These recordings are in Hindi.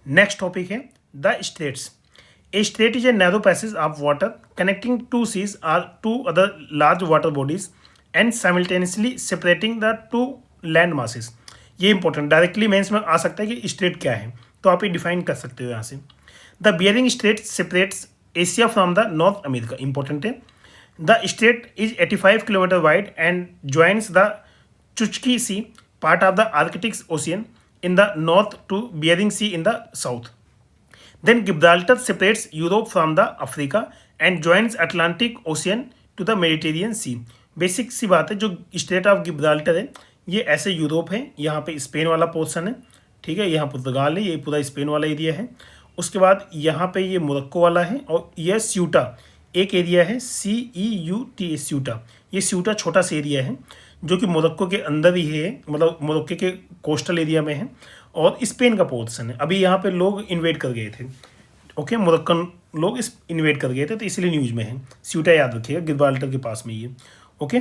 नेक्स्ट टॉपिक है the straits. A strait is a narrow passage of water connecting two seas or two other large water bodies and simultaneously separating the two land masses. ये इंपॉर्टेंट डायरेक्टली मेंस में आ सकता है कि स्ट्रेट क्या है, तो आप ये डिफाइन कर सकते हो यहाँ से। The Bering strait separates Asia from the North America, important है। द स्ट्रेट इज 85 kilometre wide and joins the Chukchi sea, part of the Arctic Ocean in the north to Bering Sea in the south. Then Gibraltar separates Europe from the Africa and joins Atlantic Ocean to the Mediterranean Sea. Basic सी बात है, जो स्ट्रेट ऑफ गिब्राल्टर है ये ऐसे यूरोप है, यहाँ पे स्पेन वाला पोर्शन है, ठीक है, यहाँ पुर्तगाल है, ये पूरा स्पेन वाला एरिया है। उसके बाद यहाँ पे ये मोरक्को वाला है और यह स्यूटा एक एरिया है, CEUTA स्यूटा। ये स्यूटा छोटा सा एरिया है जो कि मोरक्को के अंदर ही है, मतलब मोरक्को के कोस्टल एरिया में है और स्पेन का पोर्शन है। अभी यहाँ पे लोग इन्वेट कर गए थे, ओके, मोरक्कन लोग इस इन्वेट कर गए थे, तो इसलिए न्यूज़ में है। स्यूटा याद रखिएगा, गिब्राल्टर के पास में ये, ओके।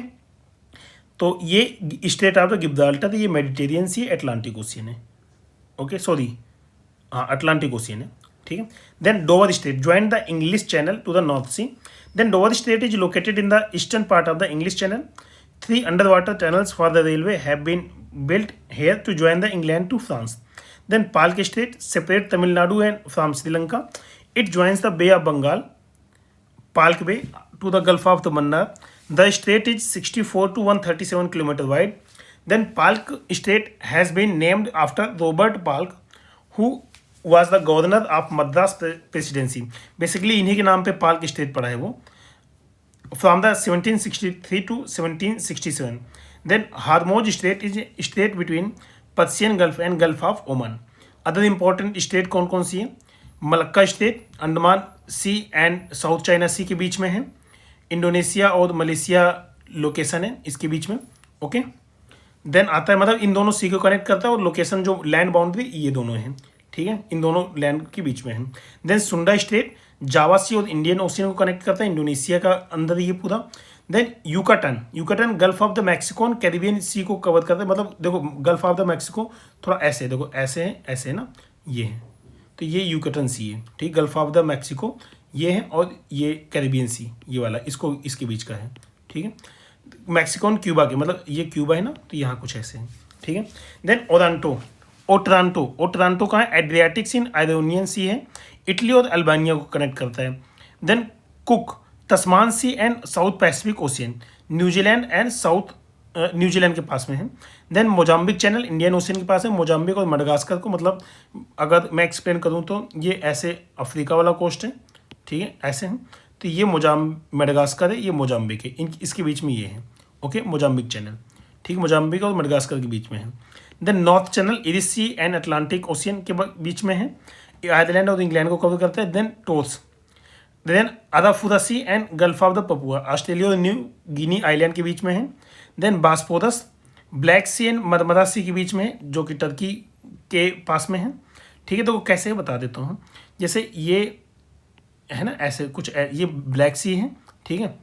तो ये स्ट्रेट ऑफ द गिब्राल्टर, ये मेडिटेरियन सी अटलांटिक ओशियन है, ओके, सॉरी, हाँ अटलांटिक ओशियन है, ठीक है। Then Dover strait join the English Channel to the North C. Then Dover strait is located in the eastern part of the English Channel. 3 underwater tunnels for the railway have been built here to join the England to France. Then Palk Strait separates Tamil Nadu and from Sri Lanka. It joins the Bay of Bengal, Palk Bay, to the Gulf of Mannar. The strait is 64 to 137 km wide. Then Palk Strait has been named after Robert Palk, who was the governor of Madras Presidency. Basically इन्हीं के नाम पे पाल्क स्ट्रेट पड़ा है वो, from the 1763 to 1767. Then Hormuz Strait is a strait between Persian Gulf and Gulf of Oman. Other important strait कौन कौन सी है? Malacca strait Andaman sea and South China sea के बीच में है। इंडोनेशिया और मलेशिया लोकेशन है इसके बीच में, ओके। देन आता है, मतलब इन दोनों सी को कनेक्ट करता है और लोकेशन जो लैंड बाउंड्री ये दोनों हैं, ठीक है, इन दोनों लैंड के बीच में है। देन सुंडा स्ट्रेट जावा सी और इंडियन ओशियन को कनेक्ट करता है, इंडोनेशिया का अंदर ये पूरा। Then Yucatan gulf of the Mexico और कैरिबियन सी को कवर करता है। मतलब देखो गल्फ ऑफ द मैक्सिको थोड़ा ऐसे, देखो ऐसे है ना, ये है, तो ये यूकाटन सी है, ठीक। गल्फ ऑफ द मैक्सिको ये है और ये कैरिबियन सी ये वाला इसको इसके बीच का है, ठीक है। मैक्सिको और क्यूबा के, मतलब ये क्यूबा है ना, तो यहाँ कुछ ऐसे है, ठीक है। देन ओट्रांटो कहाँ है? एड्रियाटिक सी आयरोनियन सी है, इटली और अल्बानिया को कनेक्ट करता है। Then cook Tasman C and south Pacific ocean, New Zealand and south New Zealand के पास में है। Then Mozambique channel Indian ocean के पास है। मोजाम्बिक और मडागास्कर को, मतलब अगर मैं एक्सप्लेन करूँ तो ये ऐसे अफ्रीका वाला कोस्ट है, ठीक है, ऐसे हैं, तो ये मडागास्कर है, ये मोजाम्बिक है, इसके बीच में ये है, ओके, मोजाम्बिक चैनल, ठीक, मोजाम्बिक और मडागास्कर के बीच में है। Then North Channel Irish Sea and Atlantic Ocean के बीच में है, आयरलैंड और इंग्लैंड को कवर करता है। Then Torres, then Arafura sea and gulf of the Papua, Australia और न्यू गिनी आइलैंड के बीच में है। Then Bosporus Black sea and Marmara sea के बीच में है, जो कि टर्की के पास में है, ठीक है। तो कैसे बता देता हूँ, जैसे ये है ना, ऐसे कुछ ये ब्लैक सी है, ठीक है,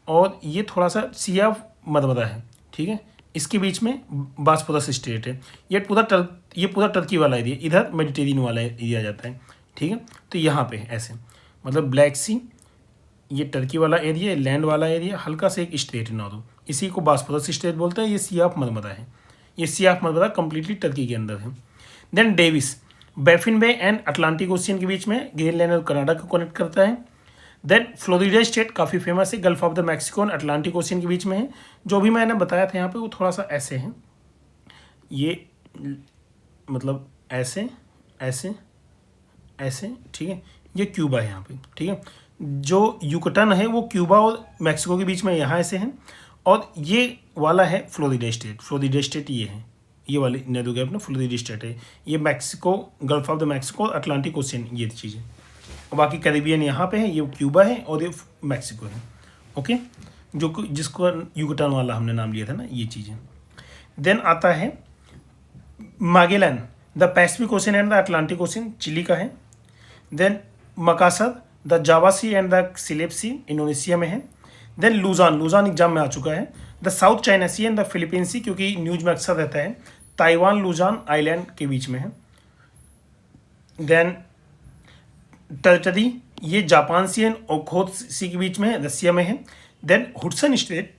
और ये थोड़ा सा सी ऑफ मरमरा है, ठीक है, इसके बीच में बास्पोरस स्ट्रेट है। ये पूरा टर्की वाला एरिया, इधर मेडिटेरियन वाला एरिया जाता है, ठीक है। तो यहाँ पे ऐसे, मतलब ब्लैक सी, ये टर्की वाला एरिया, लैंड वाला एरिया, हल्का से एक स्ट्रेट है नॉर्थ, इसी को बास्पोरस स्ट्रेट बोलते हैं। ये सी ऑफ मरमरा है, ये sea of Marmara completely Turkey के अंदर है। Then Davis Baffin Bay and Atlantic Ocean के बीच में, ग्रीनलैंड और कनाडा को कनेक्ट करता है। देन फ्लोरिडा स्टेट काफ़ी फेमस है, गल्फ ऑफ द मैक्सिको और अटलांटिक ओशियन के बीच में है। जो भी मैंने बताया था यहाँ पे वो थोड़ा सा ऐसे है, ये मतलब ऐसे ऐसे ऐसे, ठीक है, ये क्यूबा है यहाँ पे, ठीक है। जो युकटन है वो क्यूबा और मैक्सिको के बीच में यहाँ ऐसे है, और ये वाला है फ्लोरिडा स्टेट ये है, ये वाली नैरो गैप ना फ्लोरिडा स्टेट है। ये Mexico, gulf of the Mexico और अटलांटिक ओशियन ये चीज़ है। और बाकी कैरिबियन यहाँ पे है, ये क्यूबा है और ये मैक्सिको है, ओके, जो जिसको युकटान वाला हमने नाम लिया था ना, ये चीज़ है। देन आता है Magellan, the Pacific ocean and the Atlantic ocean, Chile का है। Then Makassar, the Java sea and the Celebes sea, Indonesia में है। देन लूजान एग्जाम में आ चुका है। The South China sea and the Philippine sea, क्योंकि न्यूज में अक्सर रहता है, ताइवान लूजान आइलैंड के बीच में है। देन टेरिटरी ये Japan sea and Okhotsk sea के बीच में है, रसिया में है। Then Hudson strait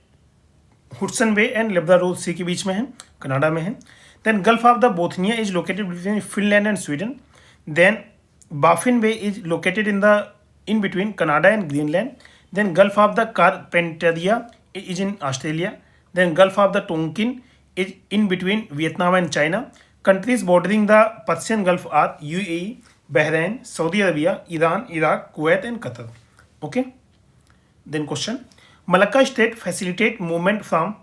Hudson bay and Labrador sea के बीच में है, कनाडा में है। Then gulf of the Bothnia is located between Finland and Sweden. Then Baffin bay is located in between Canada and Greenland. Then gulf of the Carpentaria is in Australia. Then gulf of the Tonkin is in between Vietnam and China. Countries bordering the Persian Gulf are UAE, Bahrain, Saudi Arabia, Iran, Iraq, Kuwait and Qatar. Okay, then question, Malacca strait facilitate movement from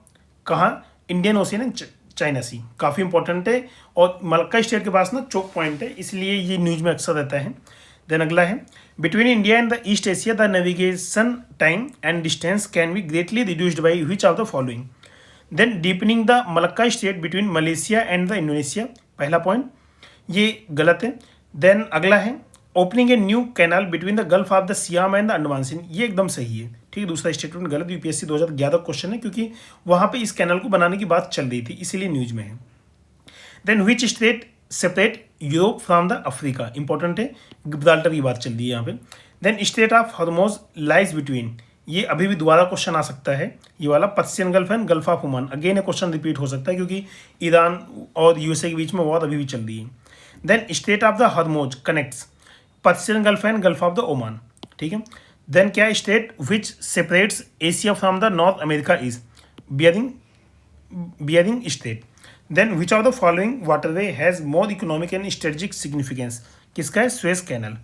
कहाँ, Indian Ocean and China Sea. काफ़ी इंपॉर्टेंट है और मलक्का स्टेट के पास ना चोक पॉइंट है, इसलिए ये न्यूज में अक्सर रहता है। देन अगला है, between India and the East Asia the navigation time and distance can be greatly reduced by which of the following. Then deepening the Malacca state between Malaysia and the Indonesia, पहला पॉइंट ये गलत है। देन अगला है, opening a new canal between the gulf of the Siam and the Andaman sea, ये एकदम सही है। ठीक है, दूसरा स्टेटमेंट गलत, यूपीएससी 2011 क्वेश्चन है क्योंकि वहाँ पे इस कैनाल को बनाने की बात चल रही थी, इसीलिए न्यूज में है। Then which strait separate Europe from the Africa, important है, गिब्राल्टर की बात चल रही है यहाँ पे। Then strait of Hormuz lies between, ये अभी भी दोबारा क्वेश्चन आ सकता है, ये वाला Persian Gulf and gulf of Oman, again ये क्वेश्चन रिपीट हो सकता है क्योंकि ईरान और यूएसए के बीच में वॉर अभी भी चल रही है। Then strait of the Hormuz connects Persian Gulf and gulf of the Oman. ठीक है, देन क्या strait which separates Asia from the North America is Bering strait. Then which of the following waterway has more economic and strategic significance, किसका है, स्वेज कैनल।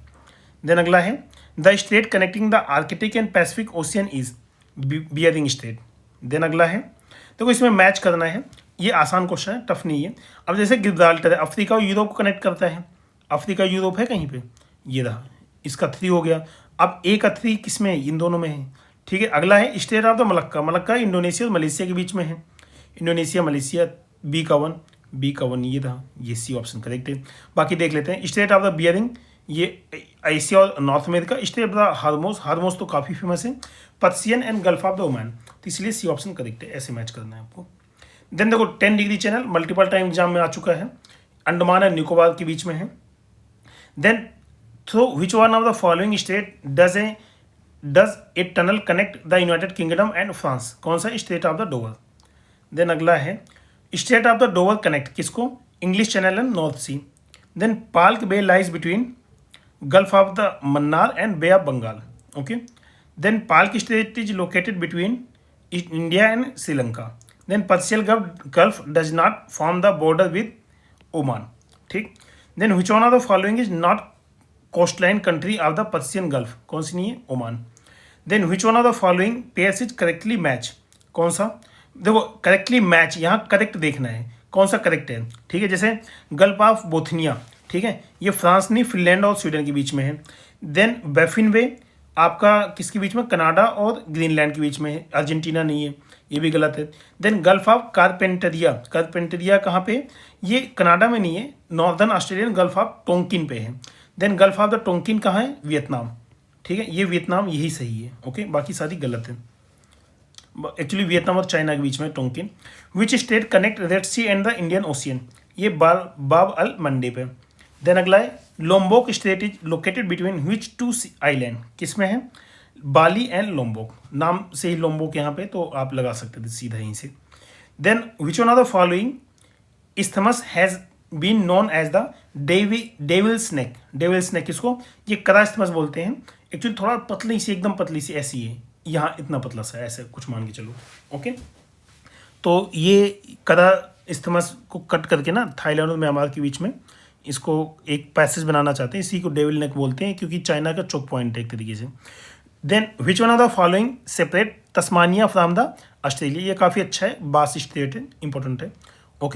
देन अगला है, the strait connecting the Arctic and Pacific Ocean is Bering strait. Then अगला है, देखो इसमें मैच करना है, ये आसान क्वेश्चन है, टफ नहीं है। अब जैसे गिब्राल्टर है, अफ्रीका और यूरोप को कनेक्ट करता है, अफ्रीका यूरोप है कहीं पे, ये रहा, इसका 3 हो गया। अब ए का 3 किस में है, इन दोनों में है। ठीक है, अगला है state of the Malacca, Malacca Indonesia और मलेशिया के बीच में है, इंडोनेशिया मलेशिया, बी का 1 ये था, ये सी ऑप्शन करेक्ट है। बाकी देख लेते हैं, स्टेट ऑफ द बियरिंग ये एशिया और north America. State of the हार्मोज तो काफ़ी फेमस है, Persian and gulf of the Oman, तो इसलिए सी ऑप्शन करेक्ट है, ऐसे मैच करना है आपको। देन देखो 10 degree channel multiple time exam में आ चुका है, अंडमान एंड निकोबार के बीच में है। Then through which one of the following state does a tunnel connect the United Kingdom and France, कौन सा, state of the Dover. Then अगला है, state of the Dover connect किसको, English channel and North C. Then Palk bay lies between gulf of the Mannar and bay of Bengal. Okay, then Palk state is located between India and Sri Lanka. Then Persian gulf does not form the border with Oman. ठीक, then which one of the following is not coastline country of the Persian gulf, कौन सी नहीं है, Oman. Then which one of the following pairs is correctly match, कौन सा, देखो करेक्टली मैच, यहाँ करेक्ट देखना है कौन सा करेक्ट है। ठीक है, जैसे गल्फ ऑफ बोथनिया, ठीक है, ये फ्रांस नहीं फिनलैंड और स्वीडन के बीच में है। देन बैफिन वे आपका किसके बीच में, कनाडा और ग्रीनलैंड के बीच में है, अर्जेंटीना नहीं है, ये भी गलत है। देन गल्फ ऑफ कारपेंटरिया कहाँ पे, ये कनाडा में नहीं है, northern Australian gulf of Tonkin पे है। Then gulf of the Tonkin कहाँ है, वियतनाम। ठीक है, ये वियतनाम यही सही है। ओके, बाकी सारी गलत है, एक्चुअली वियतनाम और चाइना के बीच में Tonkin. Which strait connect Red Sea and the Indian Ocean, ये बाब अल मंडेब है। देन अगला है, Lombok strait is located between which 2 island, किस में है, बाली एंड लोम्बोक, नाम से ही लोम्बोक यहाँ पे, तो आप लगा सकते थे सीधा यहीं से। Then which one of the following isthmus has been known as the devil snake किसको, ये कदा इस्थमस बोलते हैं, एक्चुअली थोड़ा पतली सी, एकदम पतली सी ऐसी है, यहाँ इतना पतला सा ऐसे कुछ मान के चलो। ओके, तो ये कदा इस्थमस को कट करके ना थाईलैंड और म्यांमार के बीच में इसको एक पैसेज बनाना चाहते हैं, इसी को डेविल नेक बोलते हैं क्योंकि चाइना का चोक पॉइंट है एक तरीके से। Then which one of the following separate Tasmania from the Australia, ये काफ़ी अच्छा है, बास स्टेट है, इंपॉर्टेंट है। ओके।